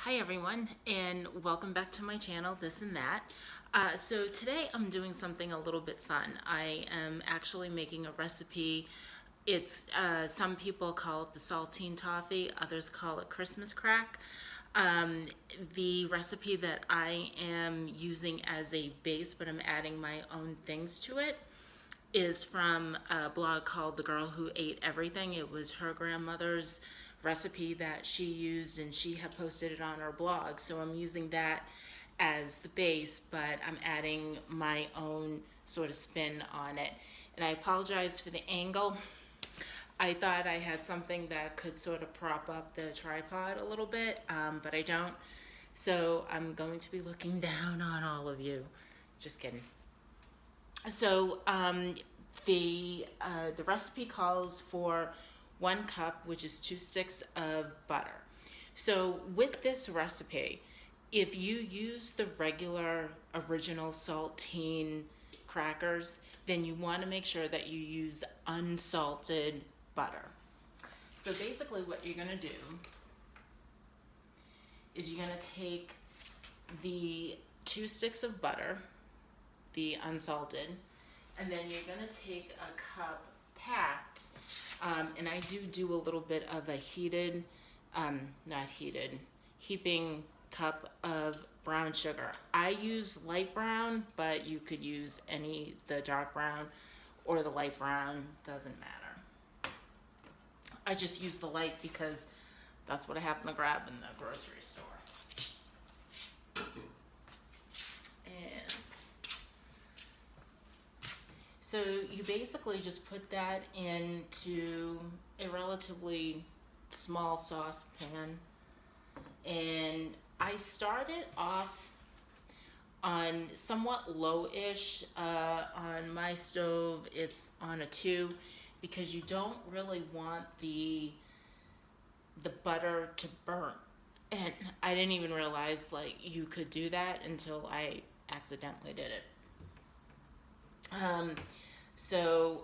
Hi everyone, and welcome back to my channel, This and That. So today I'm doing something a little bit fun. I am actually making a recipe. It's some people call it the saltine toffee, others call it Christmas crack. Um, the recipe that I am using as a base, but I'm adding my own things to it, is from a blog called The Girl Who Ate Everything. It was her grandmother's recipe that she used, and she had posted it on her blog. So I'm using that as the base, but I'm adding my own sort of spin on it. And I apologize for the angle. I thought I had something that could sort of prop up the tripod a little bit, but I don't. So I'm going to be looking down on all of you. Just kidding. So the recipe calls for 1 cup, which is 2 sticks of butter. So with this recipe, if you use the regular original saltine crackers, then you want to make sure that you use unsalted butter. So basically what you're going to do is you're going to take the 2 sticks of butter, the unsalted, and then you're going to take a cup packed, and I do a little bit of a heated, not heated, heaping cup of brown sugar. I use light brown, but you could use the dark brown or the light brown, doesn't matter. I just use the light because that's what I happen to grab in the grocery store. And so you basically just put that into a relatively small saucepan, and I started off on somewhat low-ish. On my stove, it's on a 2 because you don't really want the butter to burn. And I didn't even realize like you could do that until I accidentally did it. So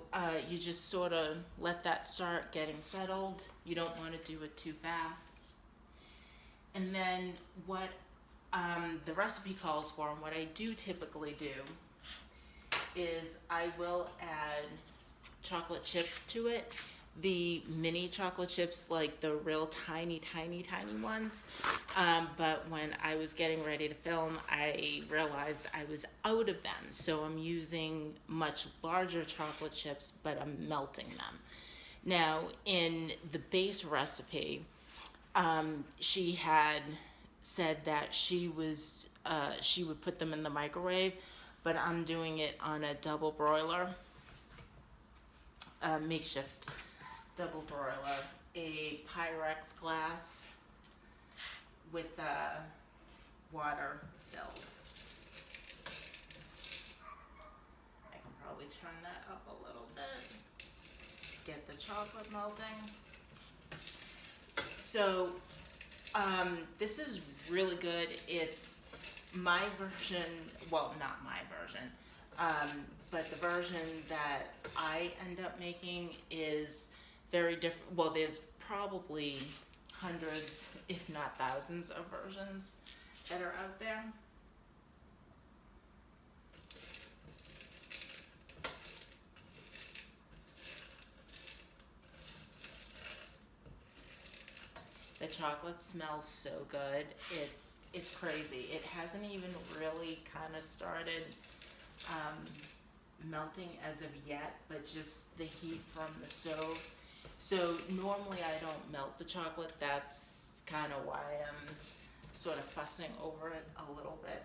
you just sort of let that start getting settled. You don't want to do it too fast. And then what the recipe calls for, and what I do typically do, is I will add chocolate chips to it. The mini chocolate chips, like the real tiny ones. But when I was getting ready to film, I realized I was out of them. So I'm using much larger chocolate chips, but I'm melting them. Now, in the base recipe, she had said that she would put them in the microwave, but I'm doing it on a double broiler, makeshift double broiler, a Pyrex glass with water filled. I can probably turn that up a little bit, get the chocolate melting. So this is really good. It's my version, well, not my version, but the version that I end up making is very different. Well, there's probably hundreds, if not thousands, of versions that are out there. The chocolate smells so good. It's crazy. It hasn't even really kind of started melting as of yet, but just the heat from the stove. So normally I don't melt the chocolate. That's kind of why I'm sort of fussing over it a little bit.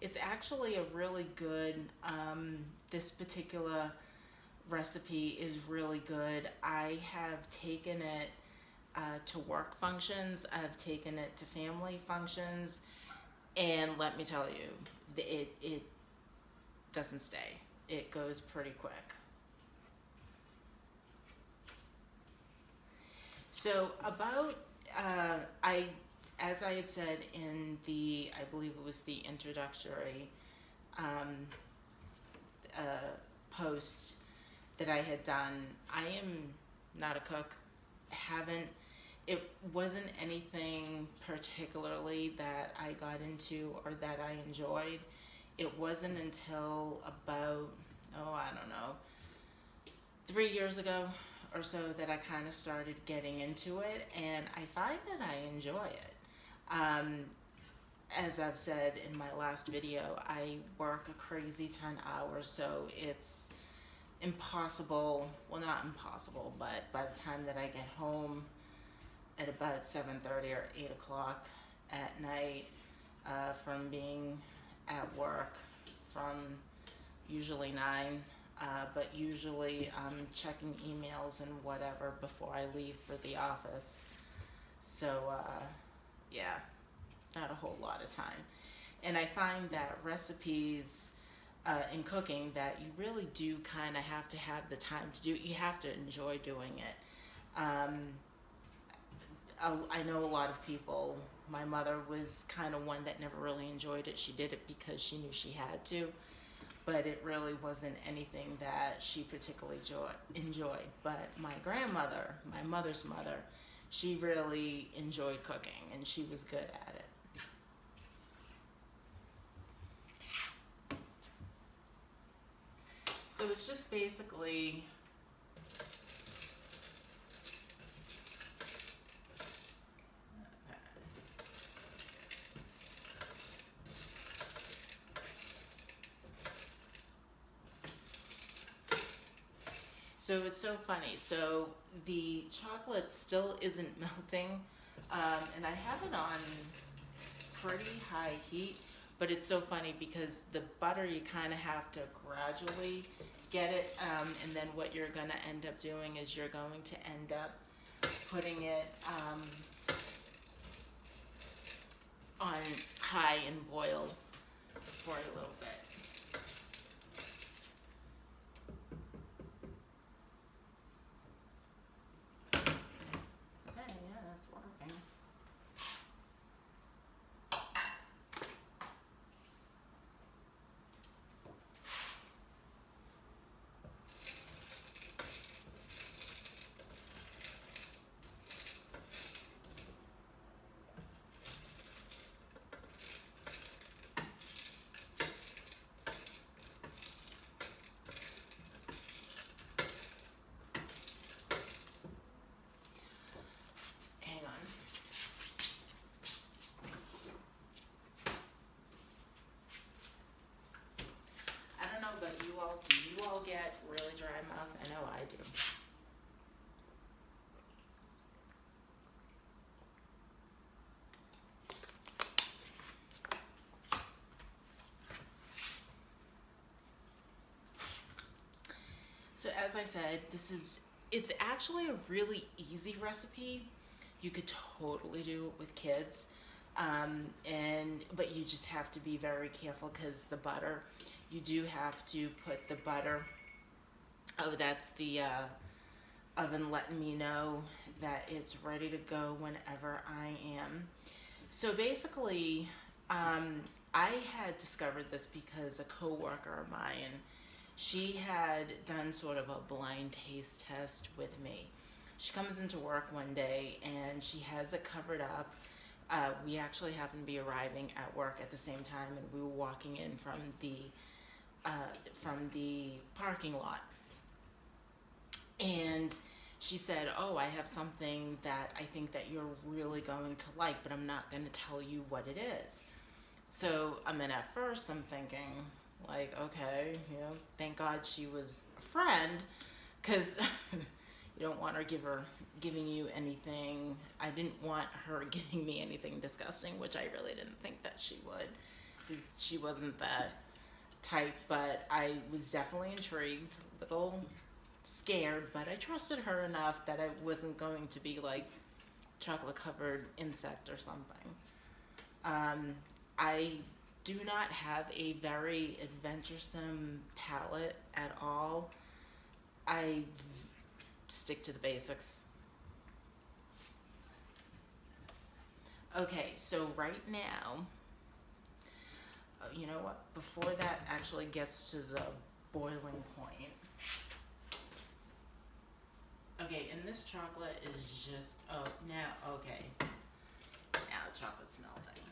It's actually a really good, this particular recipe is really good. I have taken it to work functions. I've taken it to family functions, and let me tell you, it doesn't stay. It goes pretty quick. So about as I had said in I believe it was the introductory um, post, that I had done. I am not a cook. Haven't. It wasn't anything particularly that I got into or that I enjoyed. It wasn't until about, oh, I don't know, 3 years ago or so that I kind of started getting into it, and I find that I enjoy it. As I've said in my last video, I work a crazy 10 hours, so it's impossible, well, not impossible, but by the time that I get home at about 7:30 or 8 o'clock at night, from being at work from usually 9, but usually I'm checking emails and whatever before I leave for the office. So, yeah, not a whole lot of time. And I find that recipes in cooking, that you really do kind of have to have the time to do it. You have to enjoy doing it. I know a lot of people, my mother was kind of one that never really enjoyed it. She did it because she knew she had to, but it really wasn't anything that she particularly enjoyed. But my grandmother, my mother's mother, she really enjoyed cooking, and she was good at it. So it's just basically so it's so funny. So the chocolate still isn't melting, and I have it on pretty high heat, but it's so funny because the butter, you kind of have to gradually get it, and then what you're going to end up doing is you're going to end up putting it on high and boil for a little bit. Okay, yeah, that's working. Hang on. I don't know about you all. Do you all get really dry mouth? I know I do. So as I said, it's actually a really easy recipe. You could totally do it with kids. But you just have to be very careful because the butter, you do have to put the butter. Oh, that's the oven letting me know that it's ready to go whenever I am. So basically, I had discovered this because a coworker of mine, she had done sort of a blind taste test with me. She comes into work one day and she has it covered up. We actually happened to be arriving at work at the same time, and we were walking in from the parking lot. And she said, "Oh, I have something that I think that you're really going to like, but I'm not going to tell you what it is." So at first I'm thinking, like, okay, thank God she was a friend, because you don't want her giving you anything. I didn't want her giving me anything disgusting, which I really didn't think that she would, because she wasn't that type. But I was definitely intrigued, a little scared, but I trusted her enough that I wasn't going to be like chocolate covered insect or something. I do not have a very adventuresome palate at all. I stick to the basics. Okay, so right now, you know what? Before that actually gets to the boiling point, this chocolate is just, oh, now, okay. Now the chocolate's melting.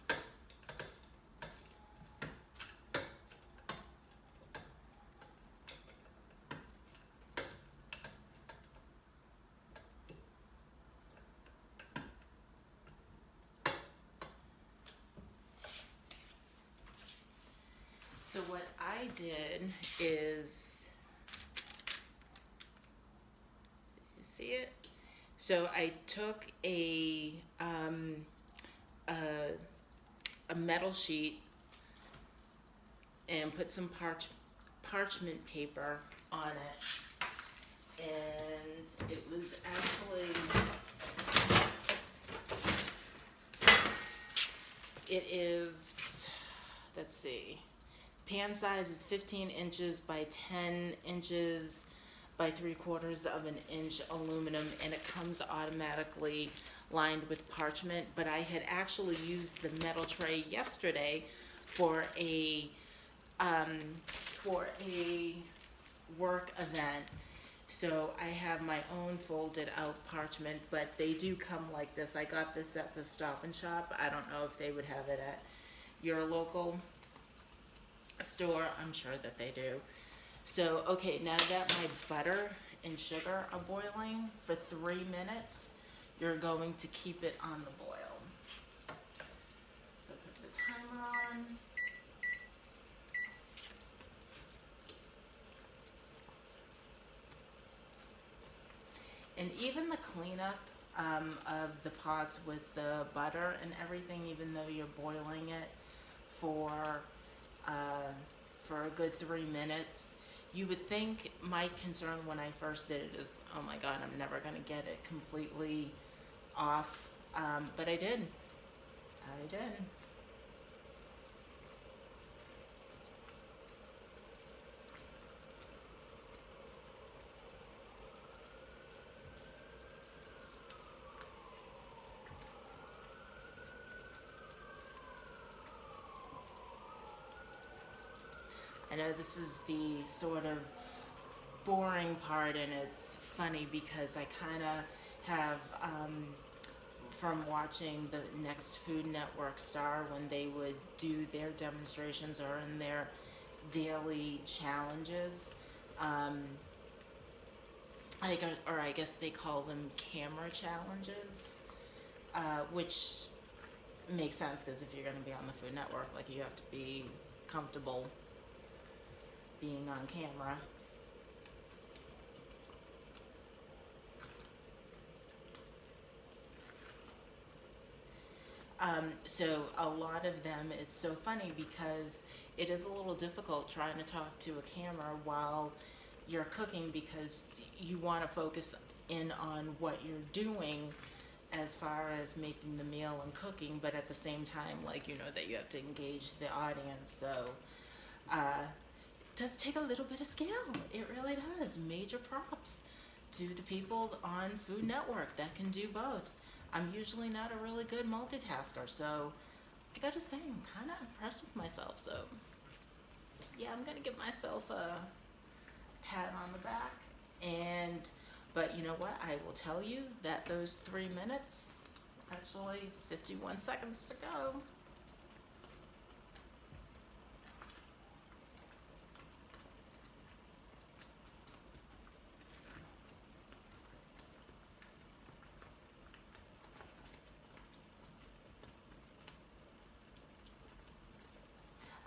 So what I did is, you see it? So I took a, a metal sheet and put some parchment paper on it, and it was actually, it is, let's see, pan size is 15 inches by 10 inches by 3/4 of an inch aluminum, and it comes automatically lined with parchment. But I had actually used the metal tray yesterday for a work event. So I have my own folded out parchment, but they do come like this. I got this at the Stop and Shop. I don't know if they would have it at your local store. I'm sure that they do. So, okay, now that my butter and sugar are boiling for 3 minutes, you're going to keep it on the boil. So put the timer on. And even the cleanup of the pots with the butter and everything, even though you're boiling it for a good 3 minutes, you would think my concern when I first did it is, oh my God, I'm never going to get it completely off. But I did. I did. I know this is the sort of boring part, and it's funny because I kind of have, from watching the Next Food Network star when they would do their demonstrations or in their daily challenges, I guess they call them camera challenges, which makes sense because if you're going to be on the Food Network, like, you have to be comfortable being on camera. So a lot of them, it's so funny because it is a little difficult trying to talk to a camera while you're cooking, because you want to focus in on what you're doing as far as making the meal and cooking, but at the same time, like, you know that you have to engage the audience. So it does take a little bit of skill. It really does. Major props to the people on Food Network that can do both. I'm usually not a really good multitasker, so I gotta say I'm kind of impressed with myself. So yeah, I'm gonna give myself a pat on the back. But you know what? I will tell you that those 3 minutes, actually 51 seconds to go.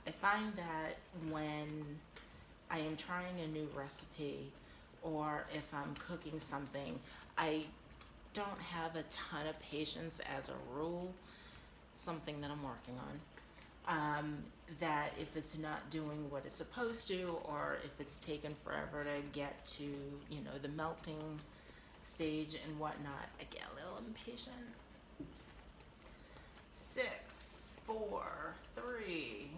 I find that when I am trying a new recipe, or if I'm cooking something, I don't have a ton of patience as a rule, something that I'm working on. That if it's not doing what it's supposed to, or if it's taken forever to get to, the melting stage and whatnot, I get a little impatient. 6, 4, 3,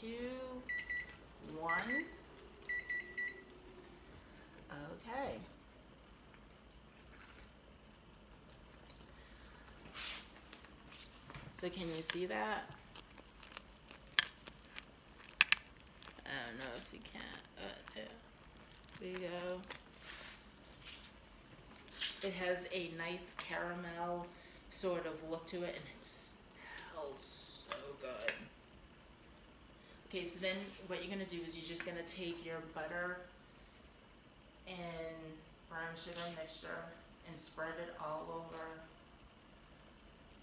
2, 1. Okay. So can you see that? I don't know if you can. There we go. It has a nice caramel sort of look to it, and it smells so good. Okay, so then what you're gonna do is you're just gonna take your butter and brown sugar mixture and spread it all over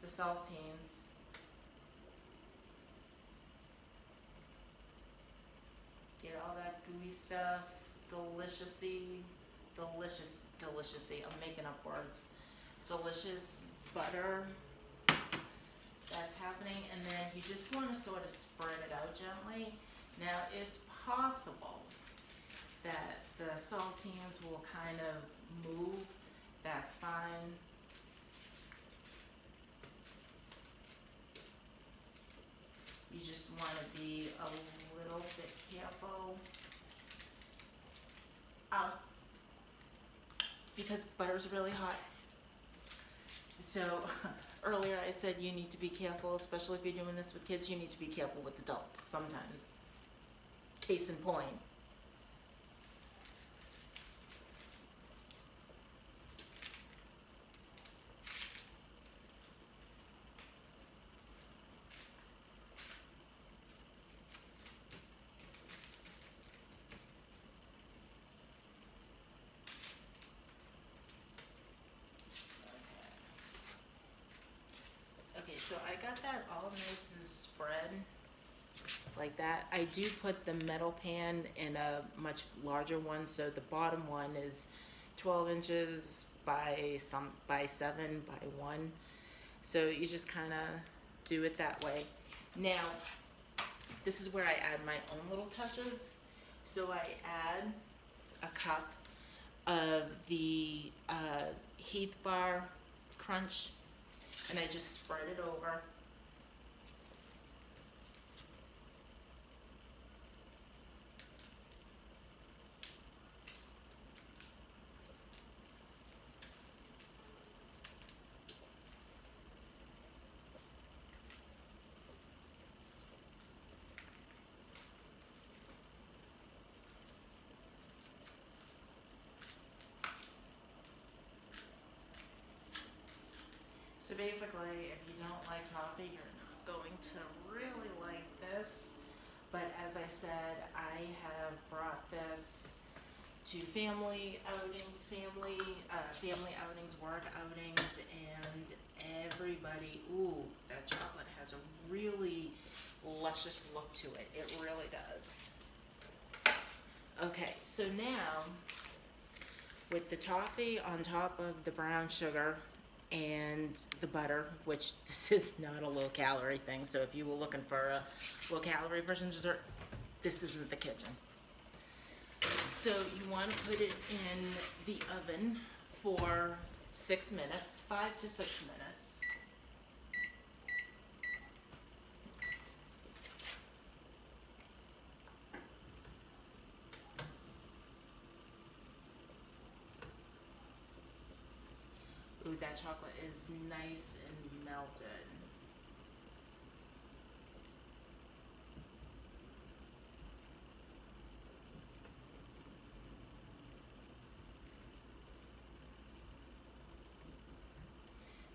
the saltines. Get all that gooey stuff, deliciousy, I'm making up words. Delicious butter that's happening, and then you just want to sort of spread it out gently. Now, it's possible that the saltines will kind of move. That's fine. You just want to be a little bit careful. Because butter's really hot. So earlier I said you need to be careful, especially if you're doing this with kids. You need to be careful with adults sometimes. Case in point. Okay, so I got that all nice and spread like that. I do put the metal pan in a much larger one, so the bottom one is 12 inches by 7 by 1. So you just kind of do it that way. Now, this is where I add my own little touches. So I add a cup of the Heath Bar Crunch, and I just spread it over. So basically, if you don't like coffee, you're not going to really like this. But as I said, I have brought this to family outings, work outings, and everybody, ooh, that chocolate has a really luscious look to it. It really does. Okay, so now with the toffee on top of the brown sugar and the butter, which this is not a low calorie thing, so if you were looking for a low calorie version dessert, this isn't the kitchen. So you want to put it in the oven for 6 minutes, 5 to 6 minutes. Ooh, that chocolate is nice and melted.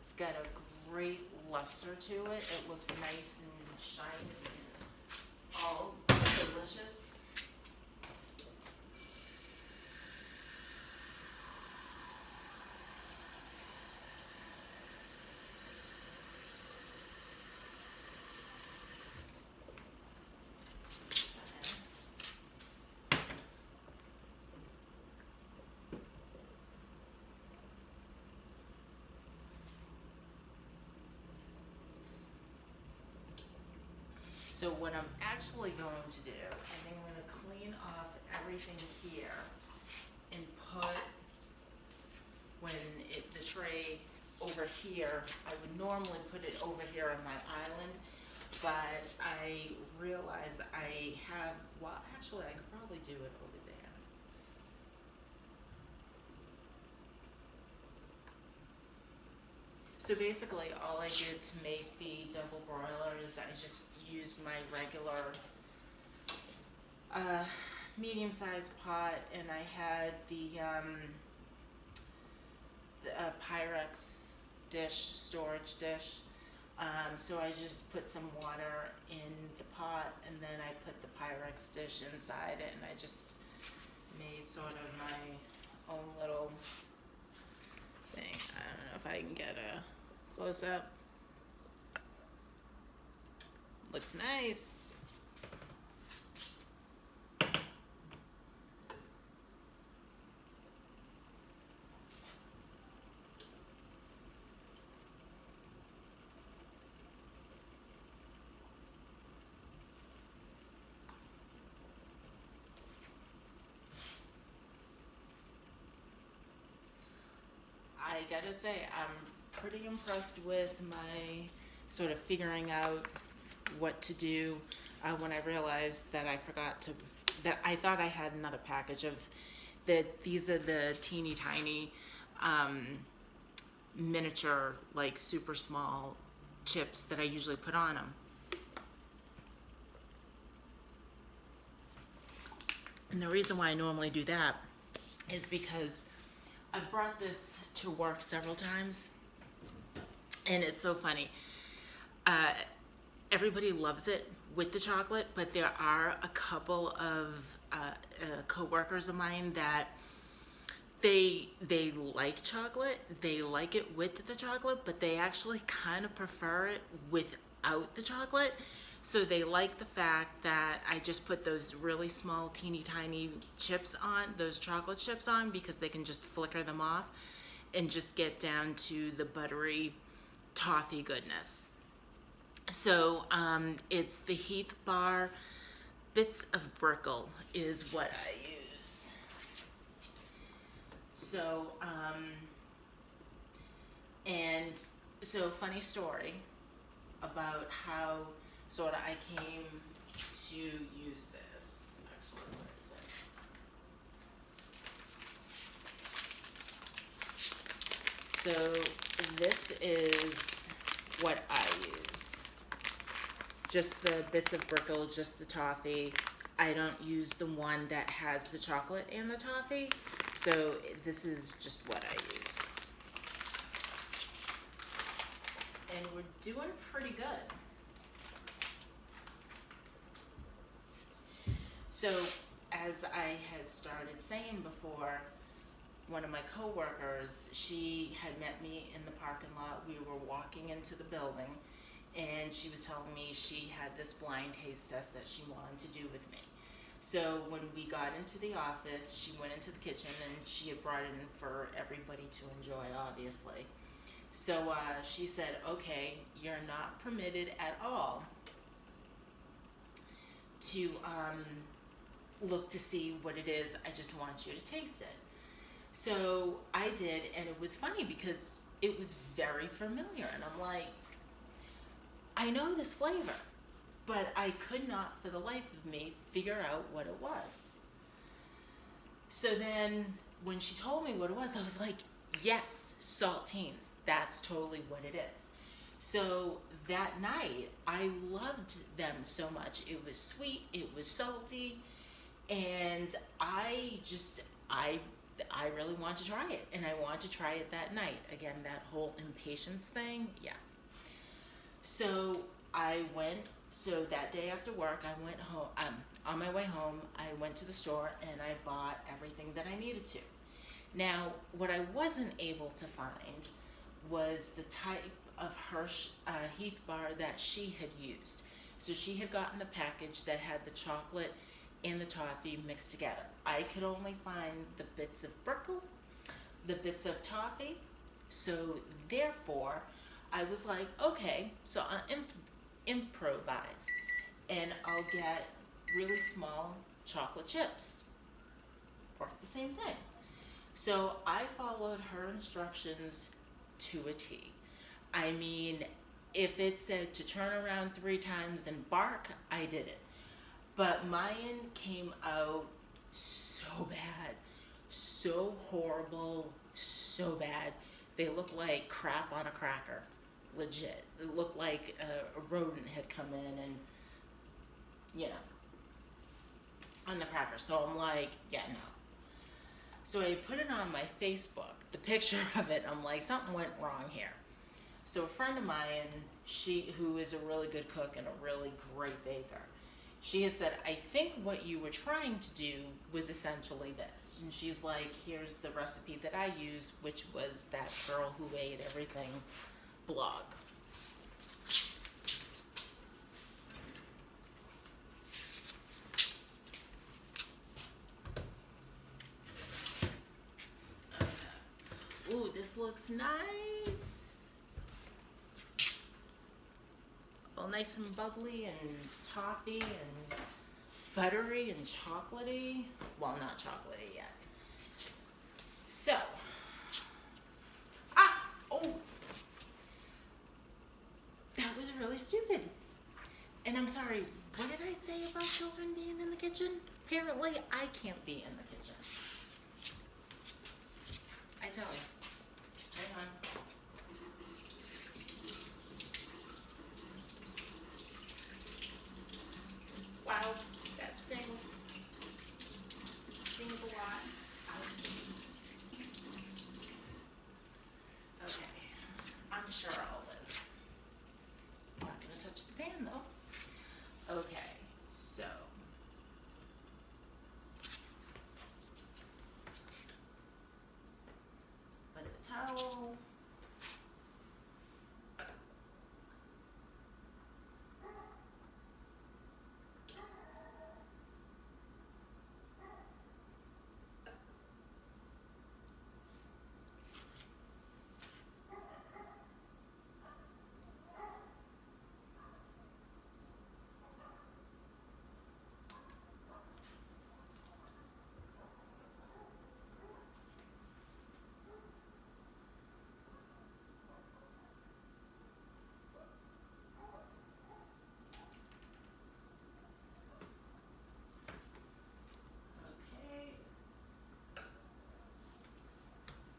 It's got a great luster to it. It looks nice and shiny, all delicious. So what I'm actually going to do, I think I'm going to clean off everything here and put, the tray over here, I would normally put it over here on my island, but I realized I have, well, actually I could probably do it over there. So basically all I did to make the double broiler is I just used my regular medium-sized pot, and I had the a Pyrex dish, storage dish. So I just put some water in the pot, and then I put the Pyrex dish inside it, and I just made sort of my own little thing. I don't know if I can get a close up. Looks nice. I gotta say, I'm pretty impressed with my sort of figuring out what to do when I realized that that I thought I had another package of these are the teeny tiny miniature, like super small chips that I usually put on them. And the reason why I normally do that is because I've brought this to work several times, and it's so funny. Everybody loves it with the chocolate, but there are a couple of co-workers of mine that they like chocolate, they like it with the chocolate, but they actually kind of prefer it without the chocolate. So they like the fact that I just put those really small, teeny tiny chips on, those chocolate chips on, because they can just flicker them off and just get down to the buttery toffee goodness. So it's the Heath Bar Bits of Brickle is what I use. So, and so funny story about how sort of I came to use this. Actually, where is it? So this is what I use. Just the Bits of Brickle, just the toffee. I don't use the one that has the chocolate and the toffee. So this is just what I use. And we're doing pretty good. So as I had started saying before, one of my coworkers, she had met me in the parking lot. We were walking into the building, and she was telling me she had this blind taste test that she wanted to do with me. So when we got into the office, she went into the kitchen, and she had brought it in for everybody to enjoy, obviously. So she said, okay, you're not permitted at all to look to see what it is. I just want you to taste it. So I did, and it was funny because it was very familiar, and I'm like, I know this flavor, but I could not for the life of me figure out what it was. So then when she told me what it was, I was like, yes, saltines, that's totally what it is. So that night, I loved them so much. It was sweet, it was salty, and I really wanted to try it, and I wanted to try it that night. Again, that whole impatience thing, yeah. So so that day after work, I went home, on my way home, I went to the store and I bought everything that I needed to. Now, what I wasn't able to find was the type of Heath bar that she had used. So she had gotten the package that had the chocolate and the toffee mixed together. I could only find the Bits of Brickle, the Bits of Toffee. So therefore, I was like, okay, so I'll improvise, and I'll get really small chocolate chips. Work the same thing. So I followed her instructions to a T. I mean, if it said to turn around 3 times and bark, I did it. But mine came out so bad, so horrible, so bad. They look like crap on a cracker, legit. It looked like a rodent had come in and, on the cracker. So I'm like, yeah, no. So I put it on my Facebook the picture of it, I'm like, something went wrong here. So a friend of mine, who is a really good cook and a really great baker, she had said, I think what you were trying to do was essentially this. And she's like, here's the recipe that I use, which was that Girl Who Ate Everything blog. Ooh, this looks nice. All nice and bubbly and toffee and buttery and chocolatey. Well, not chocolatey yet. So, oh, that was really stupid. And I'm sorry, what did I say about children being in the kitchen? Apparently, I can't be in the kitchen. I tell you. Hang on. Wow, that stings. Stings a lot. Okay, I'm sure I'll live. I'm not gonna touch the pan though. Okay, so. Put the towel. Okay.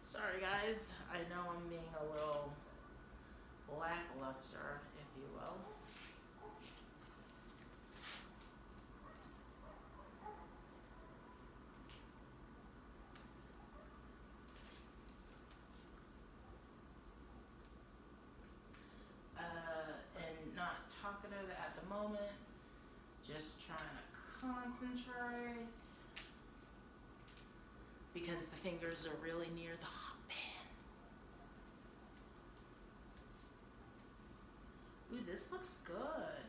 Sorry guys, I know I'm being a little lackluster, if you will. And not talkative at the moment, just trying to concentrate because the fingers are really near the hot pan. Ooh, this looks good.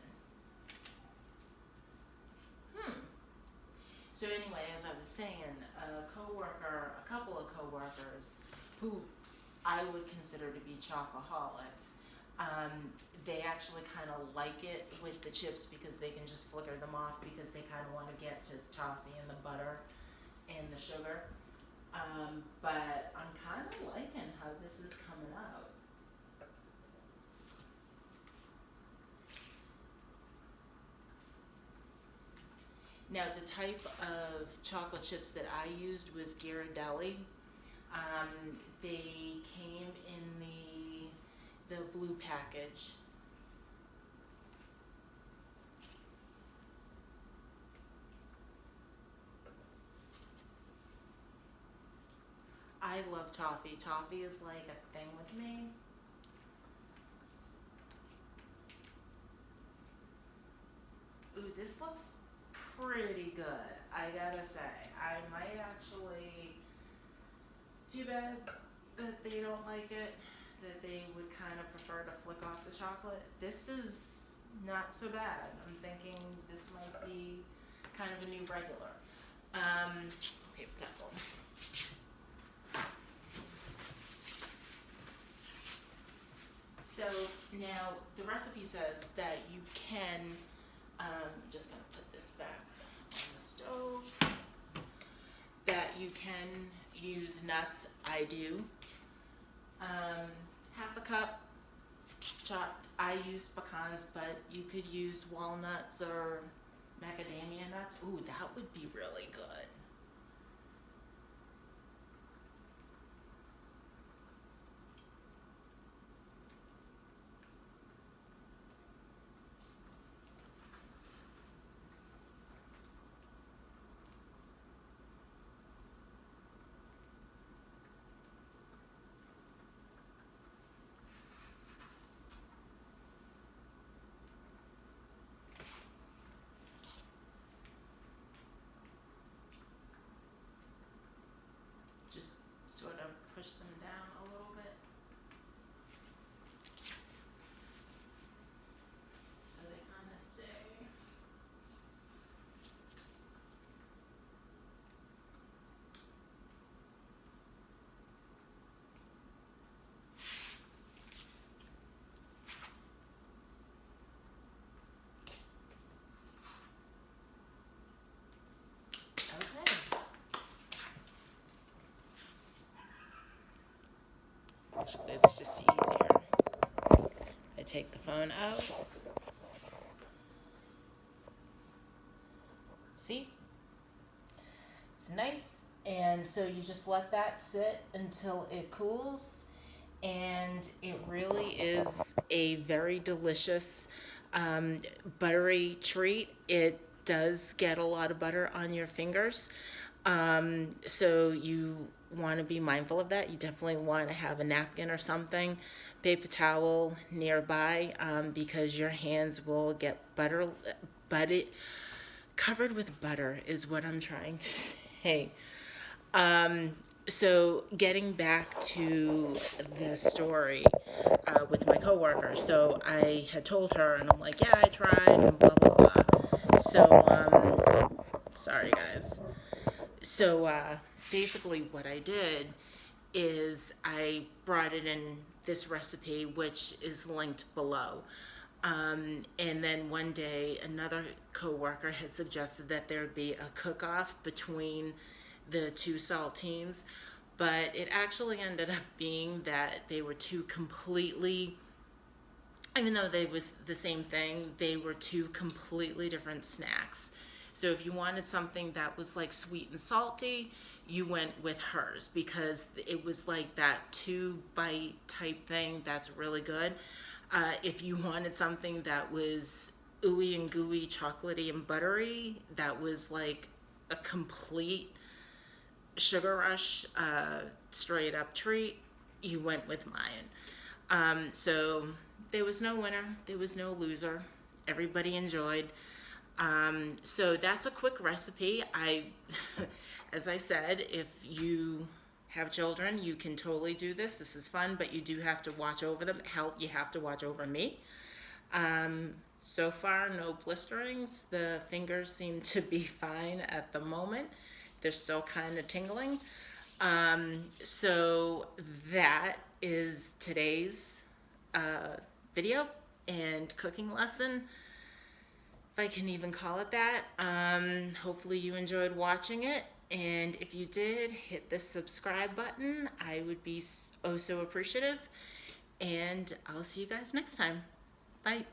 So anyway, as I was saying, a couple of coworkers who I would consider to be chocoholics, they actually kind of like it with the chips because they can just flicker them off because they kind of want to get to the toffee and the butter and the sugar. But I'm kind of liking how this is coming out. Now the type of chocolate chips that I used was Ghirardelli. They came in the blue package. I love toffee. Toffee is like a thing with me. Ooh, this looks pretty good, I gotta say. I might actually, too bad that they don't like it, that they would kind of prefer to flick off the chocolate. This is not so bad. I'm thinking this might be kind of a new regular. Paper towel. So now the recipe says that you can, just gonna put this back on the stove, that you can use nuts. I do. Half a cup chopped. I used pecans, but you could use walnuts or macadamia nuts. Ooh, that would be really good. Actually, it's just easier. I take the phone out. See? It's nice. And so you just let that sit until it cools. And it really is a very delicious buttery treat. It does get a lot of butter on your fingers. So you want to be mindful of that. You definitely want to have a napkin or something, paper towel nearby, because your hands will get covered with butter is what I'm trying to say. So getting back to the story with my coworker, so I had told her, and I'm like, yeah, I tried, and blah blah blah. So sorry guys. So basically, what I did is I brought it in this recipe, which is linked below. And then one day, another coworker had suggested that there be a cook-off between the two saltines, but it actually ended up being that they were two completely, even though they was the same thing, they were two completely different snacks. So if you wanted something that was like sweet and salty, you went with hers because it was like that two bite type thing that's really good. If you wanted something that was ooey and gooey, chocolatey and buttery, that was like a complete sugar rush, straight up treat, you went with mine. So there was no winner, there was no loser. Everybody enjoyed. So that's a quick recipe. As I said, if you have children, you can totally do this. This is fun, but you do have to watch over them. Hell, you have to watch over me. So far, no blisterings. The fingers seem to be fine at the moment. They're still kind of tingling. So that is today's video and cooking lesson, if I can even call it that. Hopefully you enjoyed watching it. And if you did, hit the subscribe button. I would be oh so appreciative. And I'll see you guys next time. Bye.